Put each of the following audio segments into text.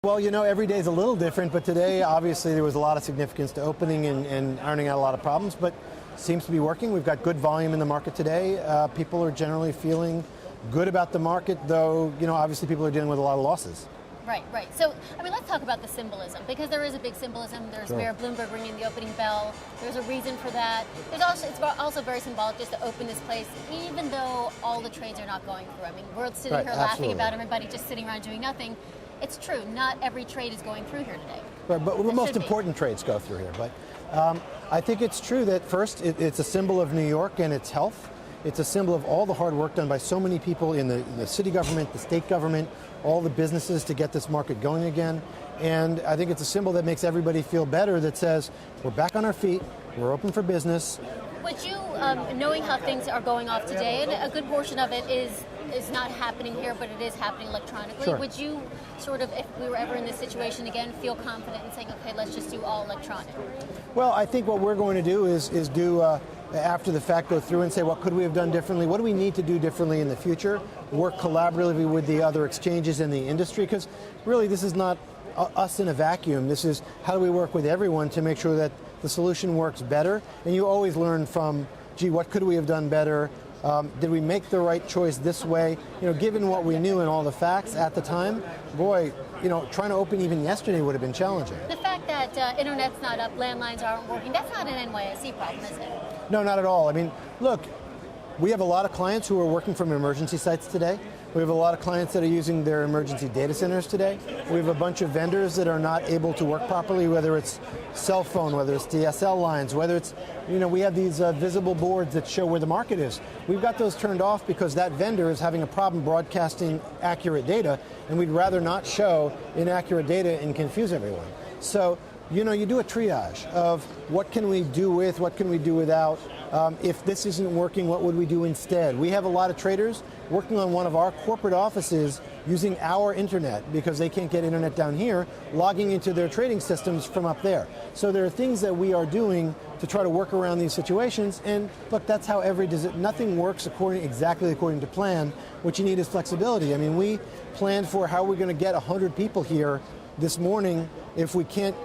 Well, every day is a little different, but today, obviously, there was a lot of significance to opening and ironing out a lot of problems, but seems to be working. We've got good volume in the market today. People are generally feeling good about the market, though, obviously people are dealing with a lot of losses. Right. So, let's talk about the symbolism, because there is a big symbolism. There's Sure. Mayor Bloomberg ringing the opening bell. There's a reason for that. It's also very symbolic just to open this place, even though all the trades are not going through. We're sitting Right, here laughing absolutely. about everybody just sitting around doing nothing. It's true, not every trade is going through here today. Right, but the It most should be. important trades go through here. But I think it's true that first, it's a symbol of New York and its health. It's a symbol of all the hard work done by so many people in the city government, the state government, all the businesses to get this market going again. And I think it's a symbol that makes everybody feel better, that says we're back on our feet, we're open for business. Would you, knowing how things are going off today, and a good portion of it is not happening here, but it is happening electronically, Sure. would you sort of, if we were ever in this situation again, feel confident in saying, okay, let's just do all electronic? Well, I think what we're going to do is do, after the fact, go through and say, what could we have done differently? What do we need to do differently in the future? Work collaboratively with the other exchanges in the industry, because really this is not us in a vacuum. This is how do we work with everyone to make sure that the solution works better? And you always learn from, gee, what could we have done better? Did we make the right choice this way? Given what we knew and all the facts at the time, boy, trying to open even yesterday would have been challenging. The fact that internet's not up, landlines aren't working, that's not an NYSE problem, is it? No, not at all. Look, we have a lot of clients who are working from emergency sites today. We have a lot of clients that are using their emergency data centers today. We have a bunch of vendors that are not able to work properly, whether it's cell phone, whether it's DSL lines, whether it's, we have these visible boards that show where the market is. We've got those turned off because that vendor is having a problem broadcasting accurate data, and we'd rather not show inaccurate data and confuse everyone. So, you do a triage of what can we do with, what can we do without. If this isn't working, what would we do instead? We have a lot of traders working on one of our corporate offices using our internet because they can't get internet down here, logging into their trading systems from up there. So there are things that we are doing to try to work around these situations. And look, that's how nothing works exactly according to plan. What you need is flexibility. We planned for how we're going to get 100 people here this morning. If we can't,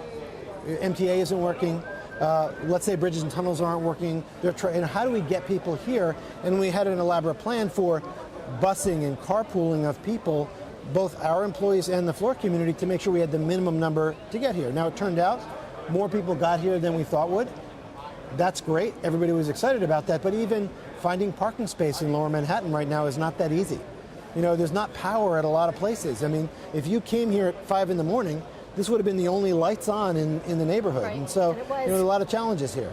MTA isn't working. Let's say bridges and tunnels aren't working. And how do we get people here? And we had an elaborate plan for busing and carpooling of people, both our employees and the floor community, to make sure we had the minimum number to get here. Now, it turned out more people got here than we thought would. That's great. Everybody was excited about that. But even finding parking space in Lower Manhattan right now is not that easy. There's not power at a lot of places. If you came here at 5 in the morning, this would have been the only lights on in the neighborhood. Right. And so, And it was. there are a lot of challenges here.